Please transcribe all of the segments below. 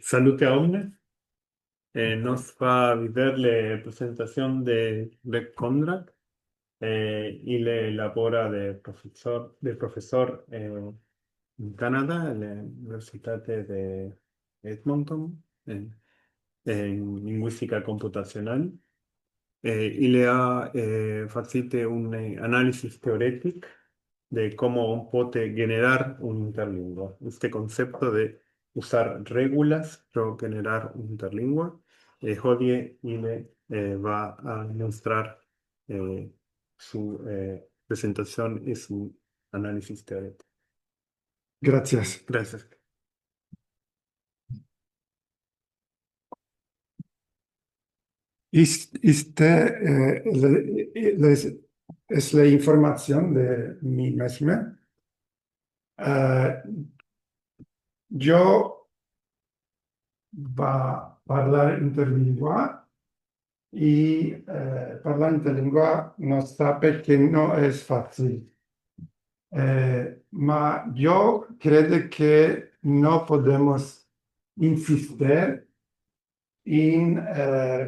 Salute a Omnes. Nos fa vedere la presentazione di Greg Conrad. Il lavora de professor in Canada, all'Università di Edmonton, in linguistica computacional. Il ha fatto un'analisi teoretica de cómo puede generar un interlingua. Este concepto de usar reglas para generar un interlingua. Hodie Ile va a mostrar su presentación y su análisis teórico. Gracias. Gracias. Es la información de mí misma. Yo va a hablar interlingua y hablar interlingua no sabe que no es fácil. Ma yo creo que no podemos insistir in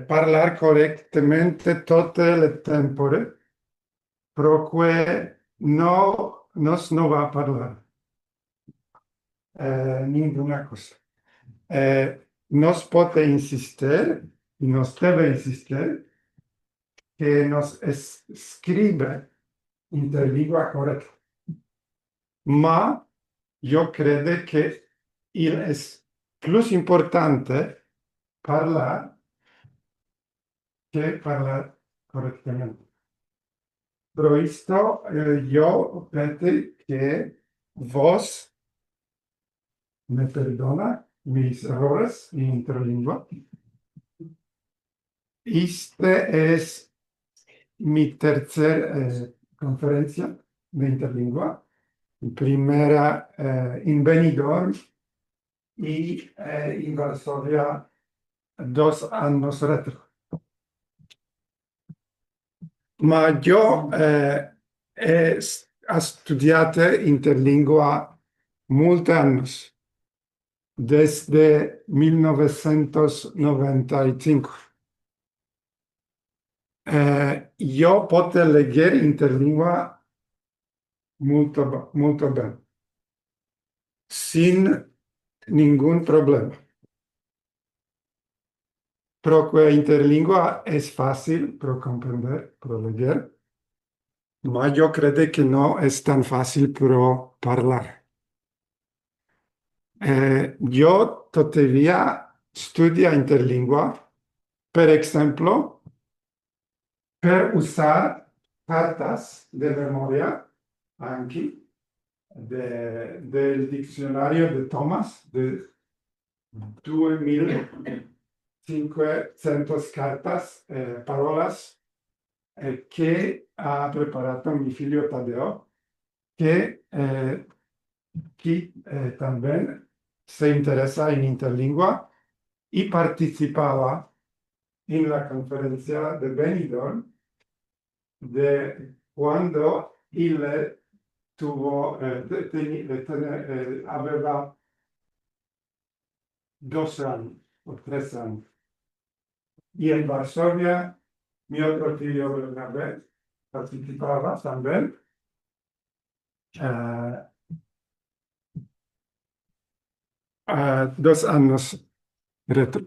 parlar correctamente tutte le tempore, proque nos no va a parlar ninguna cosa. Nos puede insistir, y nos debe insistir, que nos escribe interlingua correcta. Ma yo creo que es plus importante parlar que parlar correctamente. Pero esto yo creo que vos me perdona mis errores en interlingua. Este es mi tercera conferencia de interlingua. Primera en Benidorm y en Varsovia 2 años retro. Ma yo he studiato interlingua molti anni, desde 1995. Yo puedo leer interlingua molto bene, sin ningún problema. Porque interlingua es fácil para comprender, para leer, ma yo creo que no es tan fácil para hablar. Yo todavía studio interlingua, per ejemplo, per usar cartas de memoria, anche del diccionario de Thomas, de 2500 cartas, parolas, che ha preparato mio figlio Taddeo, che también se interesa en interlingua y participaba en la conferencia de Benidorm de cuando él tuvo, aveva 2 años o 3 años. Y en Varsovia, mi otro figlio Bernabé participaba también. 2 años retro.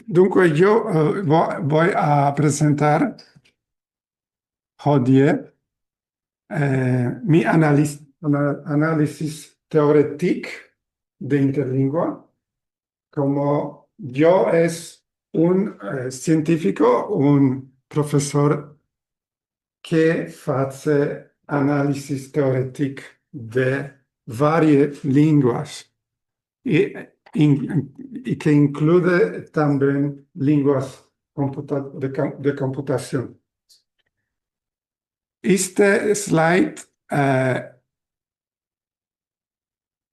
Dunque io voy a presentar hodie mi análisis teórico de interlingua. Como yo es un científico, un profesor che hace análisis teórico de varias lenguas y que incluye también lenguas de computación. Este slide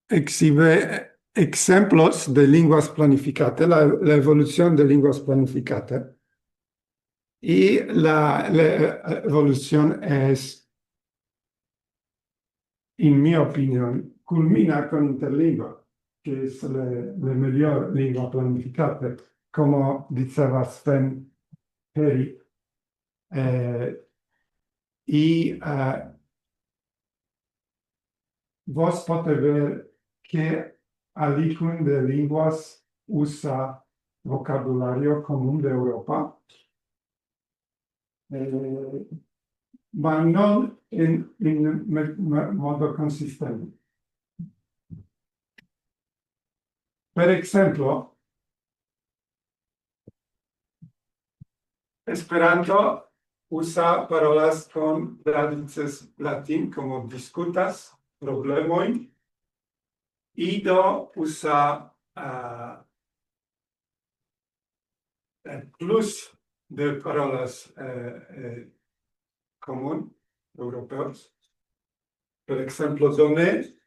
exhibe ejemplos de lenguas planificadas, la evolución de lenguas planificadas. Y la evolución es en mi opinión, culmina con Interlingua, che è la miglior lingua planificata, come diceva Sven Heri. E vos potete ver che alcune de linguas usa vocabulario común de Europa, ma non in modo consistente. Per esempio, Esperanto usa parolas con raíces latín como discutas, problemoi. Ido usa plus de parolas común europeos. Per ejemplo, doné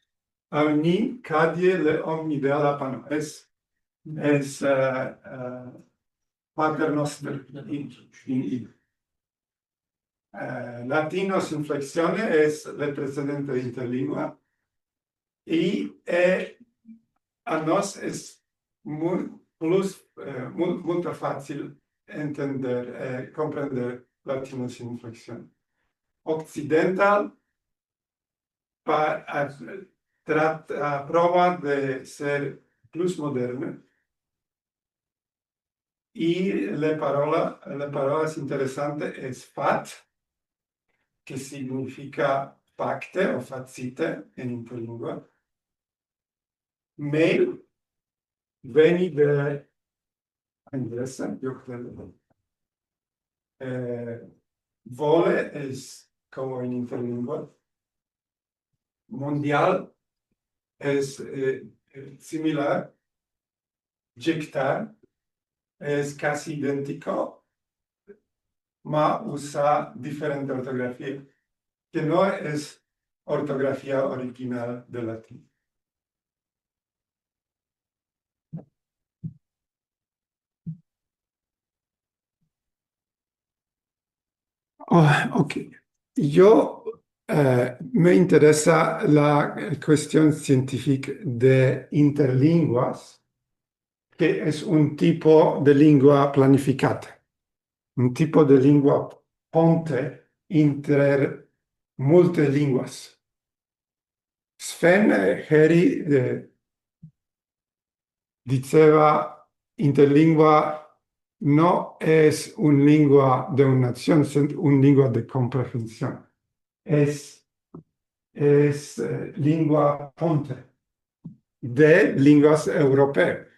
ni cadie le omnidea pano. Es Pater Noster in ido. Latinos inflexione es el precedente de interlingua y a nos es muy fácil entender, comprender latinos inflexión. Occidental prueba de ser plus moderna y la palabra es interesante, es fat, que significa pacte o facite en interlingua. Mail viene de inglesa, yo creo. Vole es como en interlingua. Mundial es similar. Jectar es casi idéntico, ma usa diferente ortografía, que no es ortografía original del latín. Oh, ok. Yo me interesa la cuestión científica de interlinguas, que es un tipo de lengua planificada, un tipo de lengua ponte inter multe linguas. Sven Heri diceva interlingua no es una lengua de una nación, sino una lengua de comprensión. Es lengua ponte de lenguas europeas.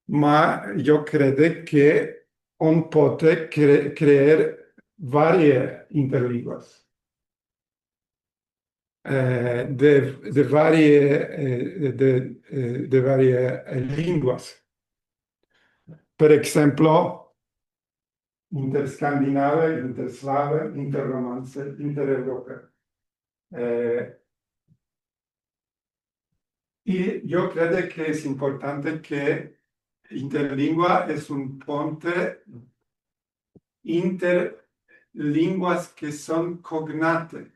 Ma yo creo que on puede crear varias interlinguas. De varias lenguas. Per ejemplo, interscandinave, interslave, interromance, intereuropeo. Y yo creo que es importante que interlingua es un puente interlinguas que son cognate,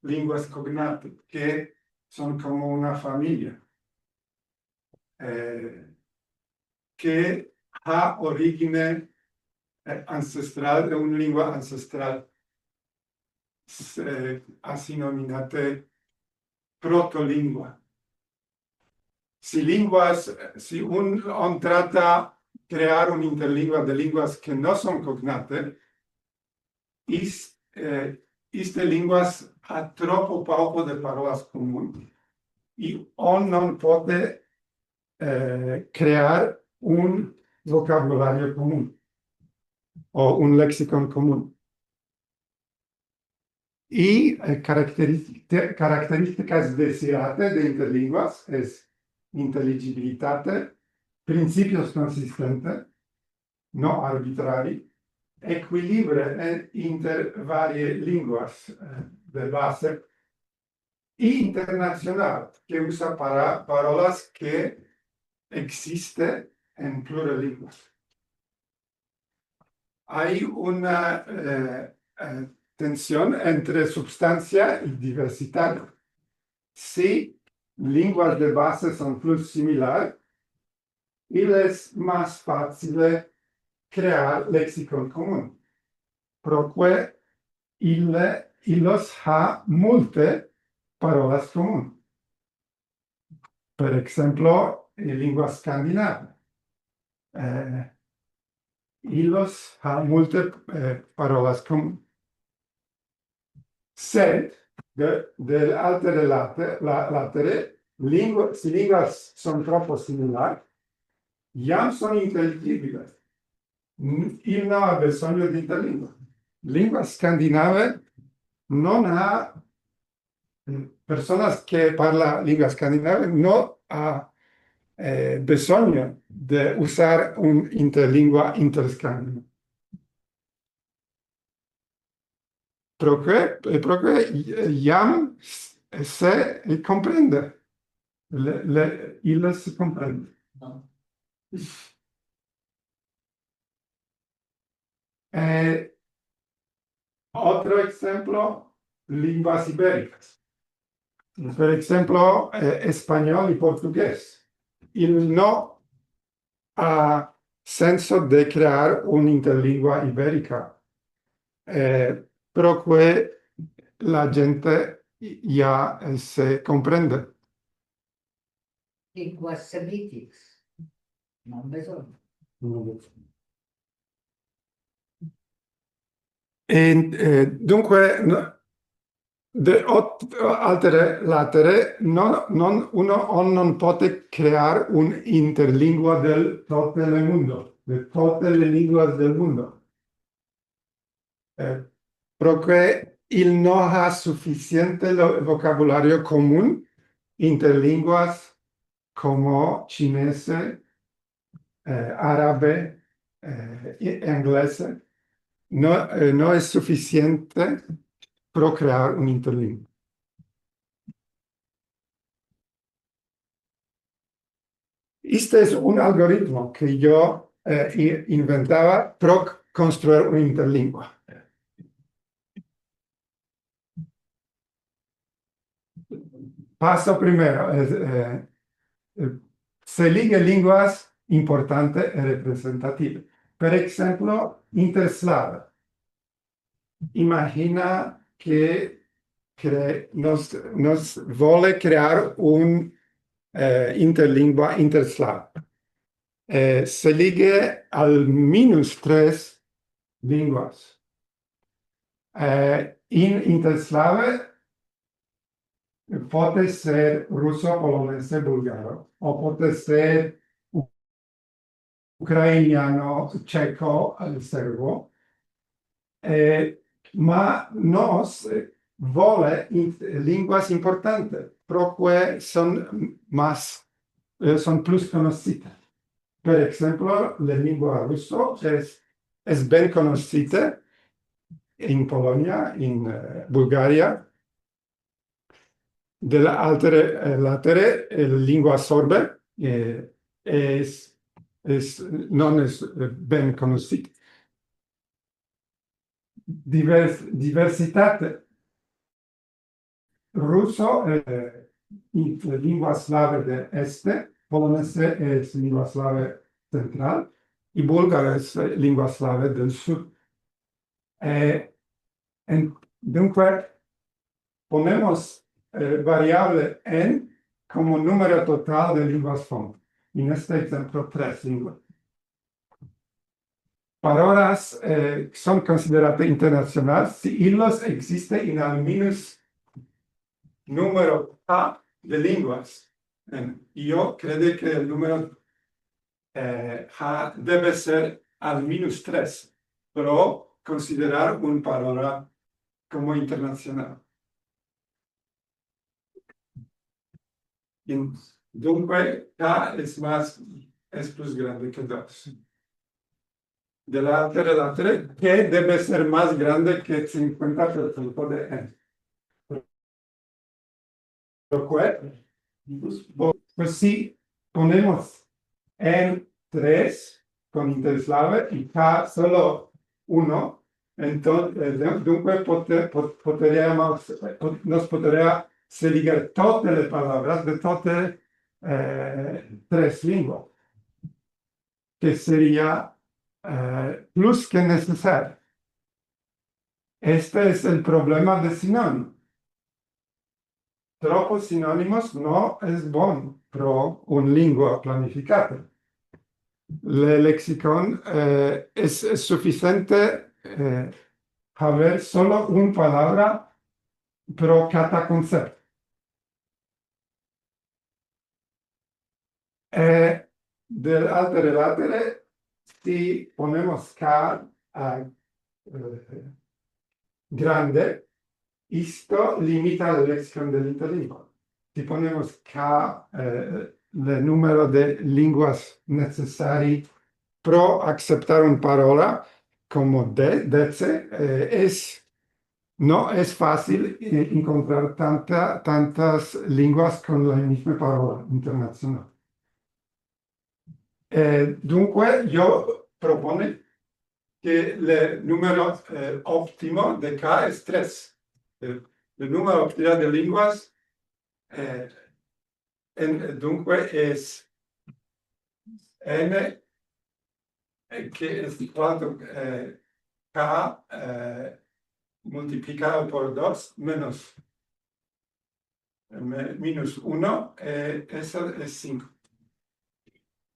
lenguas cognate, que son como una familia, que ha origine ancestral de una lengua ancestral, así nominate protolingua. Si uno trata de crear una interlingua de lenguas que no son cognate, iste lenguas ha troppo poco de palabras comunes. Y uno no puede crear un vocabulario común o un léxico común. Y características deseadas de interlinguas es inteligibilidad, principios consistentes, no arbitrari, equilibrio inter varias lenguas de base y internacional, que usa para palabras que existen en plurilinguas. Hay una tensión entre substancia y diversidad. si lenguas de base son plus similar, il es más fácil crear lexicon común. Proque illos ha multe parolas común. Per exemplo, in lingua scandinava. Illos ha multe parolas común. Sed, del altere latere, si linguas son troppo similar, jam son intelligibles. Il no ha bisogno di interlingua. Lingua scandinave non ha personas que parla lingua scandinave no ha bisogno de usar un interlingua interscandinavo. Proque jam se comprende. Il se comprende. No. Otro ejemplo, lenguas ibéricas. Por ejemplo, español y portugués. Il no ha senso de crear una interlingua ibérica, proque la gente ya se comprende. Linguas semitics. Non bisogna. Dunque, de altere latere, uno non può creare un'interlingua del tutto il mondo, de tutte le lingue del mondo. Perché il no ha sufficiente vocabolario común interlinguas como cinese, árabe, inglese. No es suficiente para crear un interlingua. Este es un algoritmo que yo inventaba para construir una interlingua. Paso primero, se elige lenguas importantes y representativas. Por ejemplo, interslave. Imagina que nos vuole crear un interlingua interslave. Se elige al minus 3 lenguas. In interslave può ser ruso, polonese, bulgaro, o può ser ucrainiano, ceco, serbo. Ma nos vuole lenguas importantes, porque son plus conocidas. Per ejemplo, la lingua ruso es ben conocida in Polonia, in Bulgaria. Della altere latere, lingua sorbe non es ben conocida. Diversitate. Ruso lingua slave de este, polonese es lingua slave central y búlgaro es lingua slave del sur. Dunque, ponemos variable n como número total de lenguas fonte. En este ejemplo, 3 lenguas. Palabras son consideradas internacionales si ellos existen en al menos número A de lenguas. Yo creo que el número A debe ser al menos 3, pero considerar una palabra como internacional. Dunque, K es plus grande que 2. De la latere, que debe ser más grande que 50% de n. Pues si ponemos n 3 con interslave y k solo 1, entonces, dunque nos podría se diga todas las palabras de todas tres lenguas, que sería plus que necesario. Este es el problema de sinónimos. Tropos sinónimos no es bueno para una lengua planificada. El lexicon es suficiente haber solo una palabra pro cada concepto. Del altere latere, si ponemos K grande, esto limita el lexicon del interlingua. Si ponemos K, el número de lenguas necesarias para aceptar una palabra como no es fácil encontrar tantas lenguas con la misma palabra internacional. Dunque, io propongo que el número óptimo de K es 3. El número óptimo de lenguas dunque es n, que es igual a K multiplicado por 2 menos 1, eso es 5.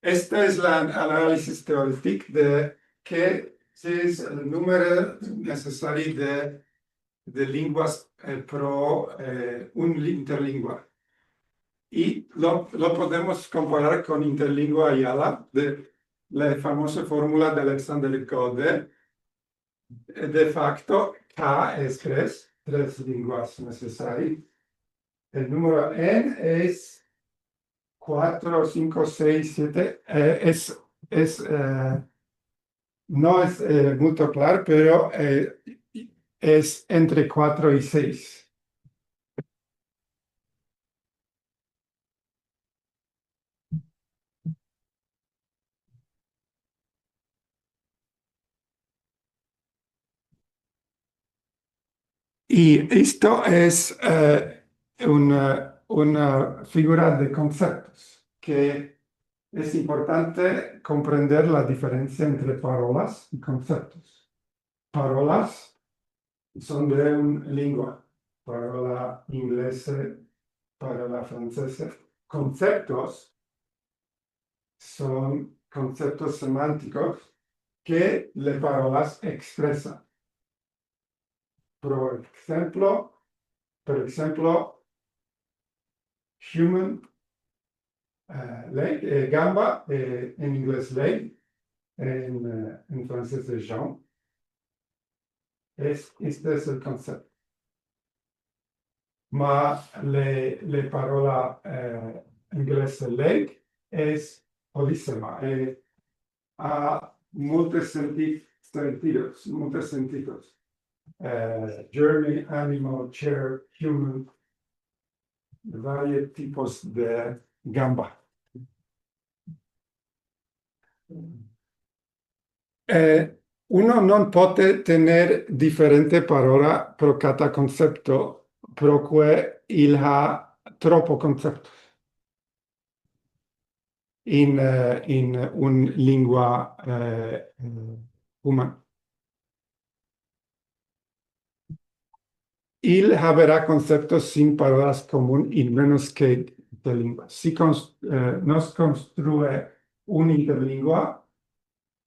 Este es el análisis teórico de qué es el número necesario de lenguas pro un interlingua. Y lo podemos comparar con interlingua Ayala, de la famosa fórmula de Alexander Code. De facto, K es 3 lenguas necesarias. El número n es 4, 5, 6, 7. No es muy claro, pero es entre 4 y 6. Y esto es una figura de conceptos, que es importante comprender la diferencia entre palabras y conceptos. Palabras son de una lengua, palabra inglesa, palabra francesa. Conceptos son conceptos semánticos que las palabras expresan. Por ejemplo, human, leg, gamba, en inglés leg, en francés es jambe. Este es el concepto. Ma la parola inglese leg es polísema, ha muchos sentidos. Journey, animal, chair, human, varios tipos de gamba. Uno non può tenere differente parola per cada concepto, perché il ha troppo concepto in una lingua umana. Il habrá conceptos sin palabras comunes en menos que interlingua. Si nos construye una interlingua,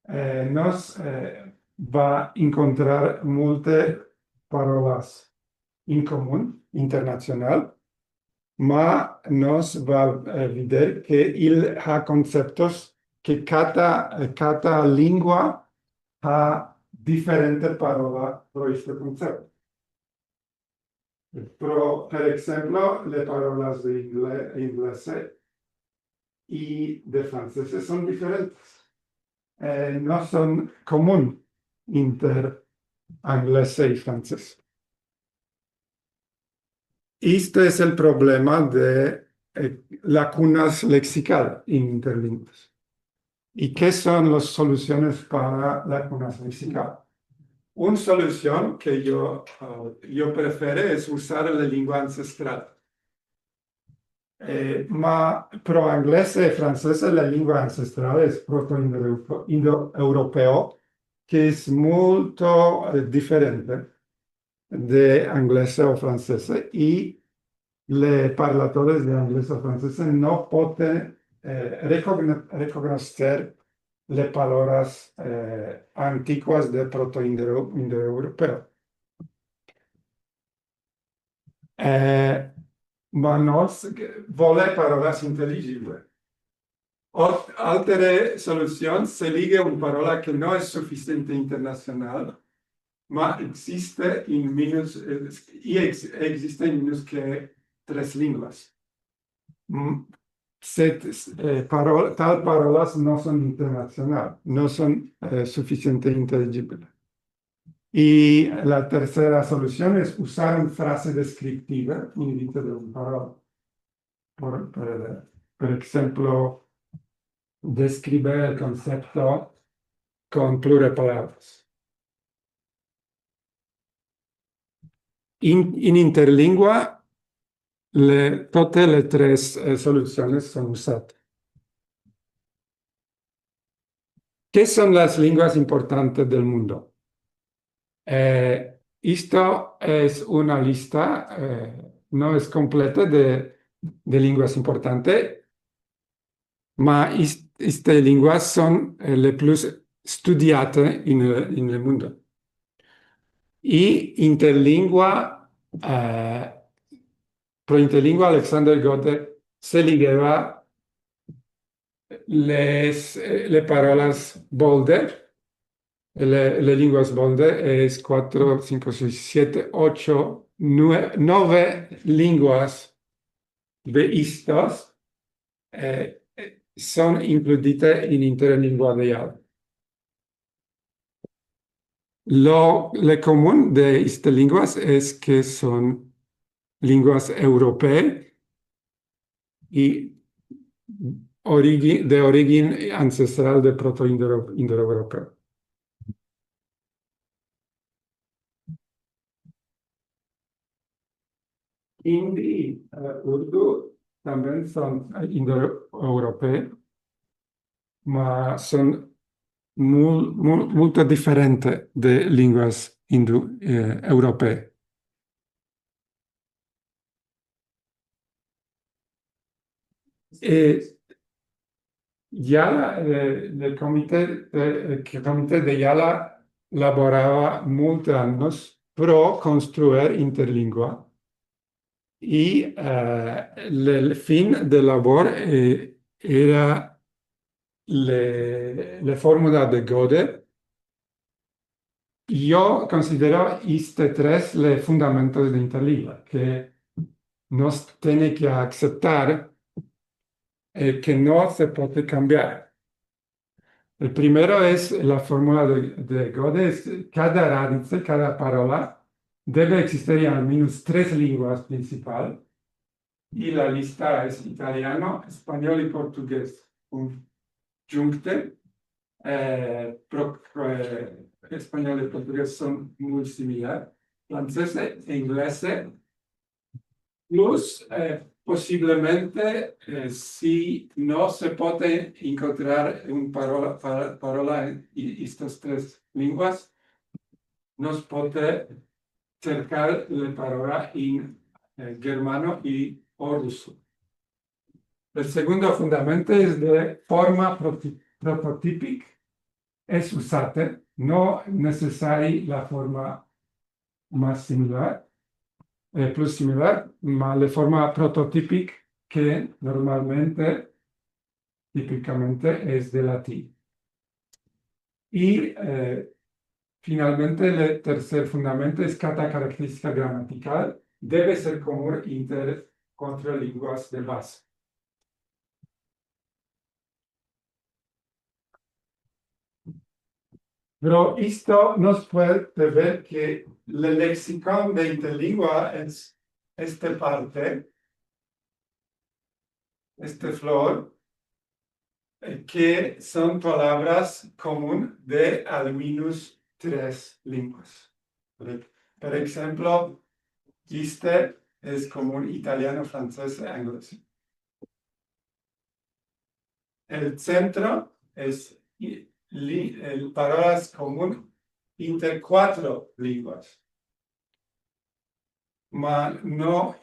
nos va a encontrar muchas palabras en común, internacional, ma nos va a ver que il ha conceptos que cada lengua ha diferente palabra por este concepto. Per ejemplo, le palabras de inglés y de francés son diferentes. No son comunes entre inglés y francés. Este es el problema de lacunas lexicales en interlinguas. ¿Y qué son las soluciones para lacunas lexicales? Una solución que yo prefiero es usar la lengua ancestral. ma pro inglese e francese la lingua ancestrale è proto-indoeuropeo, che è molto differente de inglese o francese, y los parladores de inglés o francés no pueden reconocer las palabras antiguas de proto-indoeuropeo. Ma nos vuole parolas intelligibili. Altre soluzioni se liga una parola che non è sufficiente internazionale, ma existe in minus que 3 lenguas. Tal parolas no son internacionales, no son suficientemente inteligibles. Y la tercera solución es usar una frase descriptiva en vez de una parola. Por ejemplo, describir el concepto con pluripalabras. In interlingua, todas las tres soluciones son usadas. ¿Qué son las lenguas importantes del mundo? Esto es una lista, no es completa de lenguas importantes, ma estas lenguas son las plus estudiadas en el mundo. Y interlingua, pro interlingua Alexander Goethe se ligaba le parolas Boulder, le lenguas Boulder es 4, 5, 6, 7, 8, 9 lenguas de estos son incluidas en interlingua de Yale. Lo común de estas lenguas es que son lenguas europeas y de origen ancestral de proto-indoeuropeo. Hindi y Urdu también son indoeuropeos, pero son muy diferentes de lenguas europeas. Ya el comité de Yala laboraba muchos años pro construir interlingua y el fin de labor era la fórmula de Gödel. Yo considero estos tres los fundamentos de interlingua, que nos tiene que aceptar que no se puede cambiar. El primero es la fórmula de Gödel, cada radice, cada parola debe existir al menos 3 lenguas principales, y la lista es italiano, español y portugués. Junte, español y portugués son muy similares, francés e inglés, plus posiblemente si no se puede encontrar una parola en estas 3 lenguas, nos puede cercar la parola en germano y ruso. El segundo fundamento es de forma prototípica, es usada, no necesaria la forma más similar, plus similar, ma la forma prototípica que normalmente, típicamente, es de latín. Y finalmente, el tercer fundamento es cada característica gramatical debe ser común contra lenguas de base. Pero esto nos puede ver que el lexicon de interlingua es esta parte, este flor, que son palabras comunes de al menos 3 lenguas. Por ejemplo, este es común italiano, francés e inglés. el centro es palabras comunes inter cuatro lenguas. Ma no,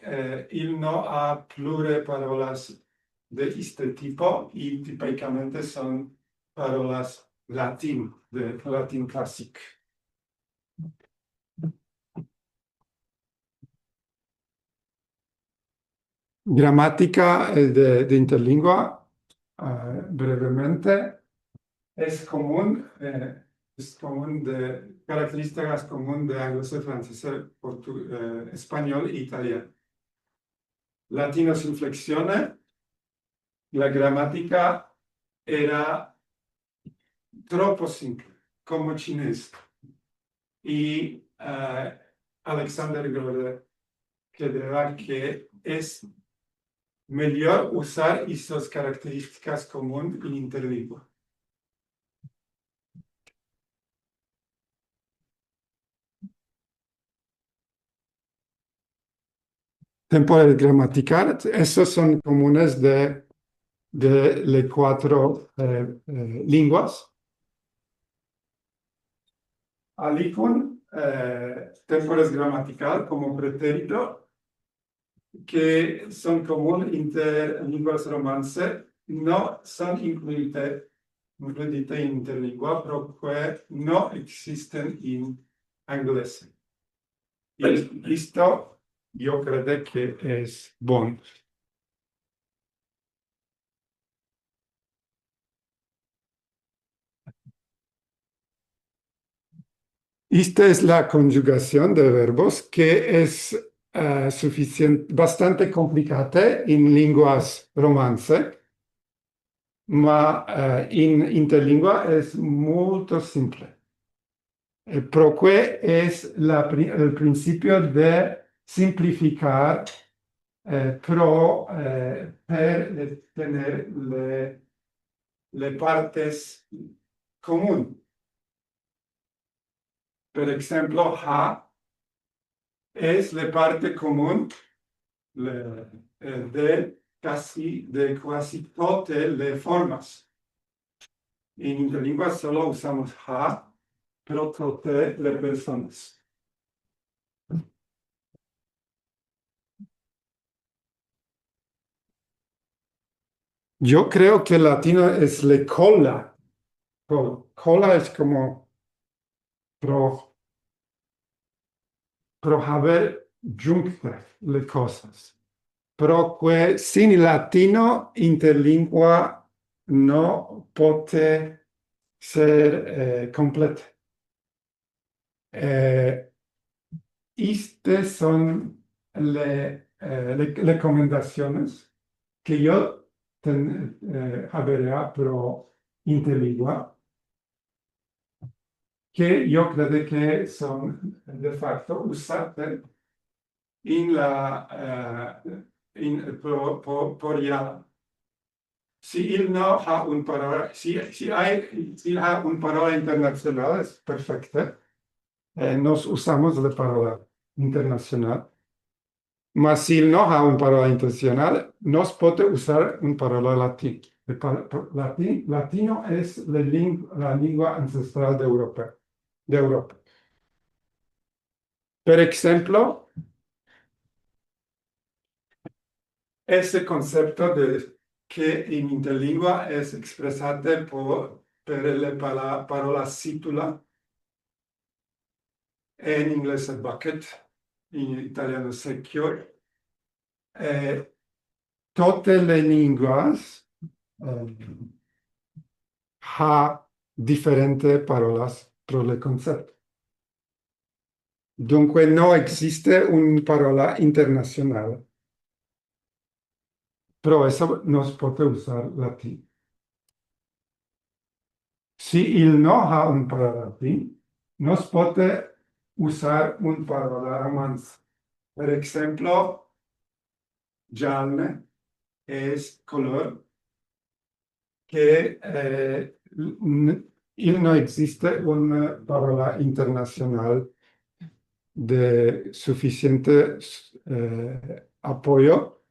il no ha pluriparolas de este tipo y típicamente son parolas latín, de latín clásico. Gramática de interlingua, brevemente, es común de características común de anglosajón, francés, español e italiano. Latino sin flexiones, la gramática era troppo simple, como chinés. Y Alexander Groder creerá que es mejor usar esas características comunes en interlingua. Temporales gramaticales, esos son comunes de las cuatro lenguas. Alicun, temporales gramatical como pretérito, que son comunes entre lenguas romance, no son incluidas en interlingua, porque no existen en inglés. Y esto yo creo que es bueno. Esta es la conjugación de verbos que es bastante complicada en lenguas romance, ma en interlingua es muy simple. Porque es el principio de simplificar per tener le partes comunes. Per ejemplo, ha es la parte común de casi todas las formas. En interlingua solo usamos ha, pero todas las personas. Yo creo que el latino es la cola. Cola es como pro haber juntas las cosas. Pero que sin latino interlingua no puede ser completa. Estas son las recomendaciones que yo habría pro interlingua, que yo creo que son de facto usadas en por ya. Si él no ha un parola, si ha un parola internacional, es perfecto. Nos usamos la parola internacional. Mas si no ha un parola internacional, nos puede usar un parola latín. Latino es la lengua ancestral de Europa. Per ejemplo, ese concepto de que en interlingua es expresado per la parola cítula, en inglés es bucket, en italiano secure. Todas las lenguas ha diferentes parolas para el concepto. Dunque no existe una parola internacional. Pero eso nos puede usar latín. Si él no ha un parola latín, nos puede usar un parola romance. Per ejemplo, giallo es color que no existe una parola internacional de suficiente apoyo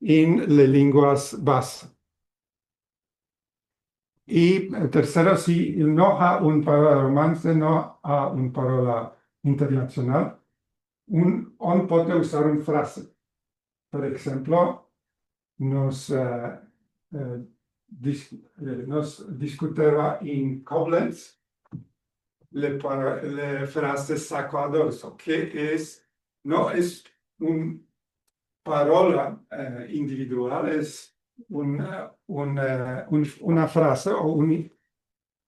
en las lenguas base. E tercero, se non ha un parola romanze, non ha un parola internazionale, on pote usar una frase. Per ejemplo, nos discuteva in Koblenz le frase saco a dorso, que no es una parola individual, es una frase o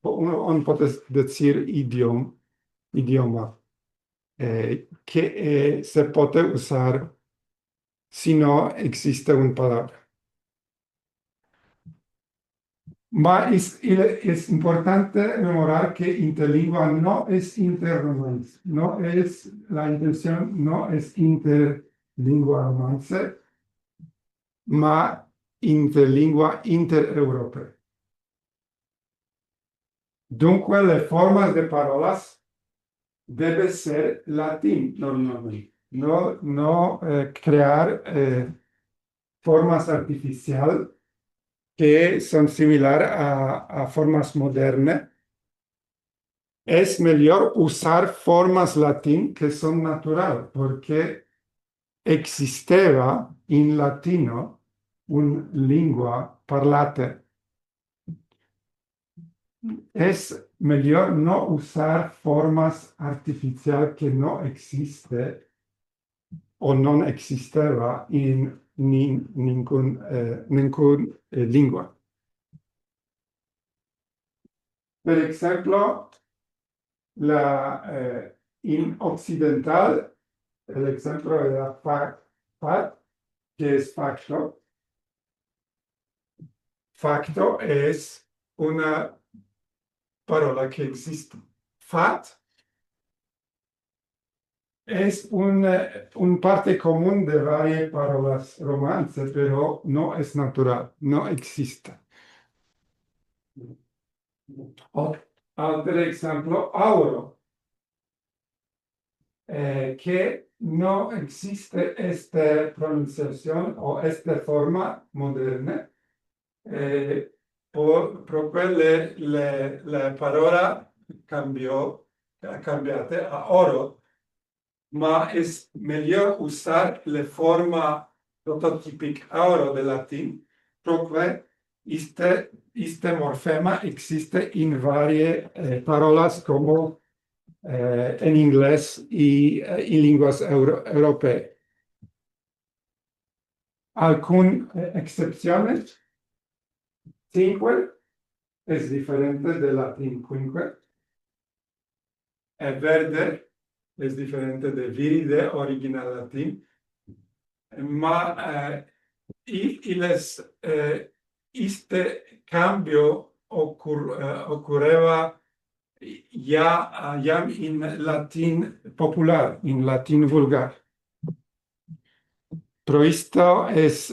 on puede decir idioma que se puede usar si no existe una palabra. Ma es importante memorar que interlingua no es interromance, no es la intención, no es interlingua romance, ma interlingua intereuropea. Dunque le formas de parolas debe ser latín normalmente, no crear formas artificiales que son similares a formas modernas. Es mejor usar formas latín que son naturales, porque existeva in latino una lingua parlata. Es mejor no usar formas artificiales que no existen o no existeva in ninguna lingua. Per ejemplo, in occidental, el ejemplo era fact, que es facto. Facto es una parola que existe. Fact es un parte común de varias parolas romances, pero no es natural, no existe. Otro ejemplo, auro, que no existe esta pronunciación o esta forma moderna, porque la palabra ha cambiado a oro, ma es mejor usar la forma prototípica oro de latín, porque este morfema existe en varias palabras como en inglés y en lenguas europeas. Algunas excepciones. Cinque es diferente del latín quinque. Verde es diferente de viride, original latín. Ma este cambio ocurreva ya en latín popular, en latín vulgar. Pero esto es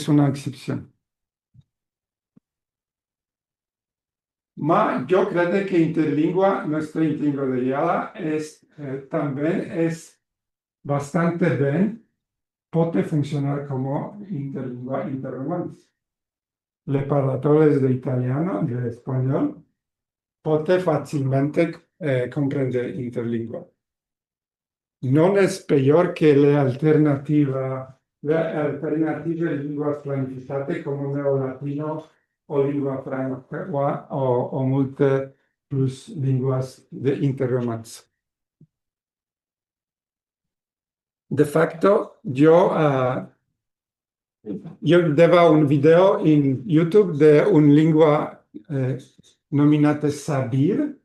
una excepción. Ma yo creo que interlingua, nuestra interlingua de Yala, también es bastante bien, puede funcionar como interlingua interromance. Los parladores de italiano, de español, pueden fácilmente comprender interlingua. No es peor que la alternativa de lenguas planificate como neolatino o lingua franca o multe plus lenguas de interromance. De facto, yo daba un video en YouTube de una lengua nominata Sabir,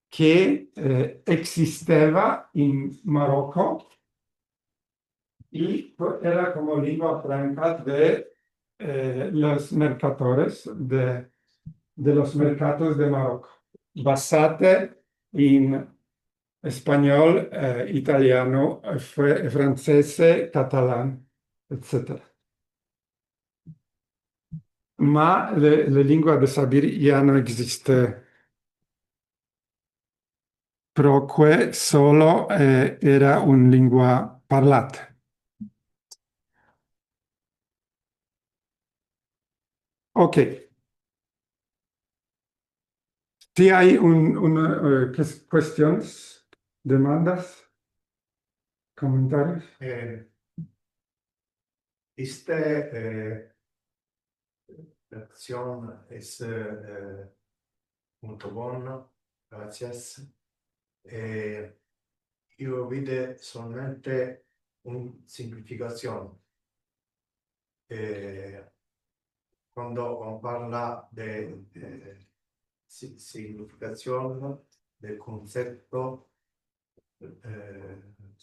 que existeva en Marocco y era como lengua franca de los mercadores de los mercados de Marocco, basada en español, italiano, francés, catalán, etc. Ma la lingua de Sabir ya no existe. Proque solo era una lingua parlata. Ok, Si hay cuestiones, demandas, comentarios. Esta versión es molto buona, gracias. Io vide solamente una semplificazione. Quando parla di significazione del concetto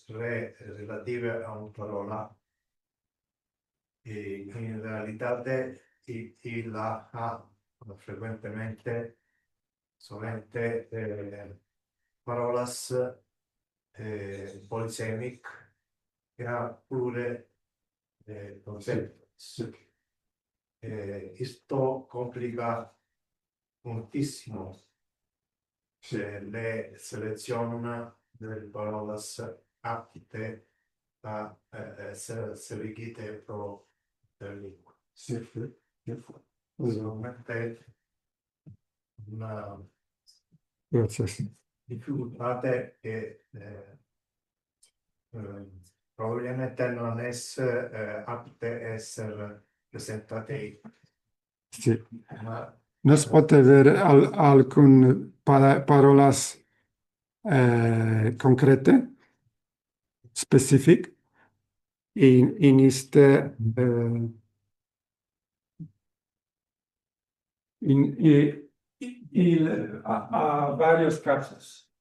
relative a una parola, in realtà la ha frequentemente solamente parolas polisemic che ha pure conceptos. Esto complica moltissimo le selezioni delle parole apte a essere seguite per la lingua. Sì. Solamente una Grazie. difficoltà che probabilmente non è apte a essere presentate, Sì. ma Nos puede ver alcun parolas concrete, specific, in este a varios casos.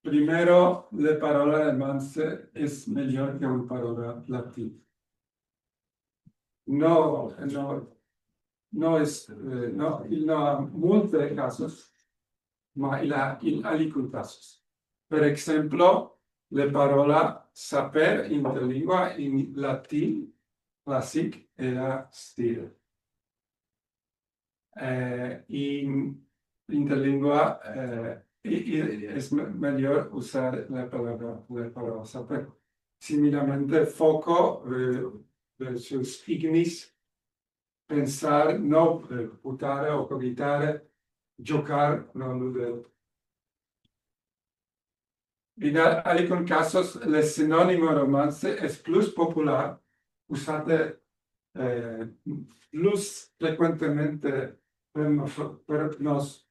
Primero, la parola alemán es mejor que una parola latina. No ha muchos casos, ma in alcuni casos. Per esempio, la parola saper interlingua in latin classic era stil. In interlingua es mejor usar la palabra saper. Similarmente, foco versus ignis, pensar, no utare o cogitare, giocare, no ludere. En algunos casos, el sinónimo romance es plus popular, usado plus frecuentemente per nos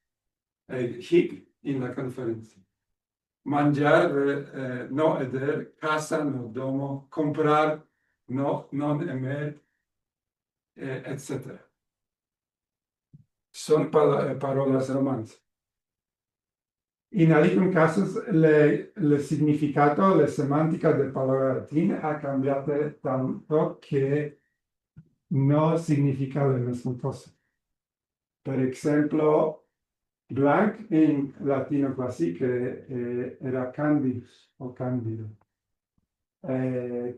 hic en la conferencia. Mangiar, no eder, casa, no domo, comprar, no, non emer, etc. Son parolas romances. En algunos casos, el significado, la semántica de palabra latina ha cambiado tanto que no significa la misma cosa. Por ejemplo, blanc en latino clásico era candidus o cándido.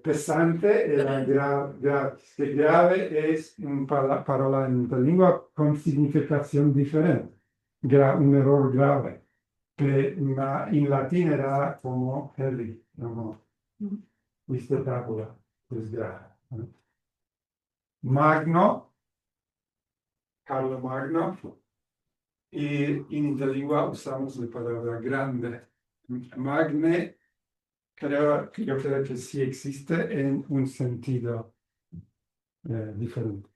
Pesante era grave. Grave es una palabra en otra lengua con significación diferente. Un error grave. Ma in latin era como heavy, como questa tabula, es grave. Magno, Carlo Magno, y en interlingua usamos la palabra grande. Magne, yo creo que sí existe en un sentido diferente.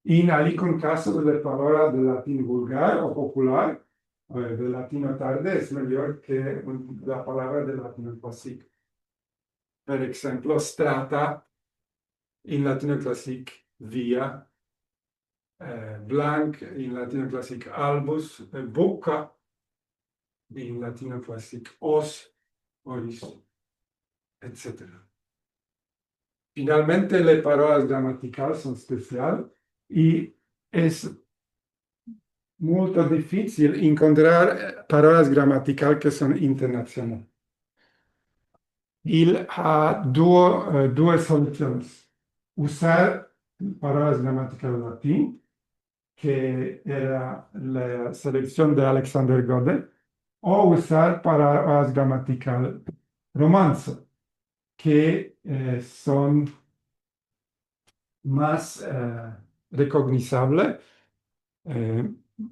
En algún caso de la palabra de latín vulgar o popular, de latino tarde, es mejor que la palabra de latino clásico. Por ejemplo, strata, en latino clásico, via, blanc, en latino clásico, albus, bucca, en latino clásico, os, oris, etc. Finalmente, las palabras gramaticales son especiales y es muy difícil encontrar palabras gramaticales que son internacionales. Il ha due soluzioni. Usare parole grammaticali latine, che era la selezione di Alexander Godet, o usare parole grammaticali romance, che sono más recognizable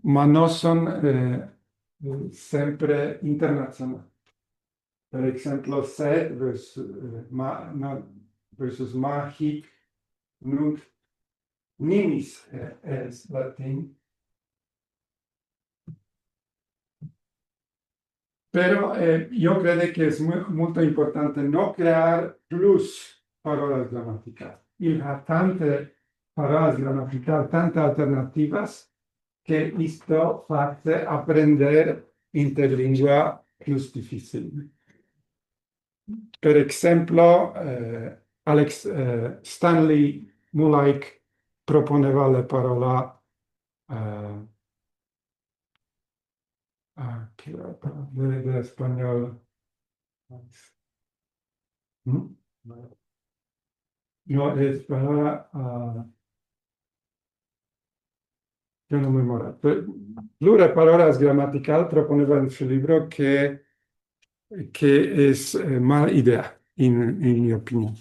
ma non sono sempre internazionali. Per esempio, se versus ma, hic, nunc, nimis es latín. Pero yo creo que es muy importante no crear plus palabras gramaticales. Il ha tante palabras gramaticali, tante alternativas, che esto hace aprender interlingua plus difficile. Per esempio, Stanley Mulike proponeva la parola ¿qué era de español? ¿Mm? No, es palabra yo no me moro. Plure palabras gramatical proponeva en su libro que es mala idea, en mi opinión.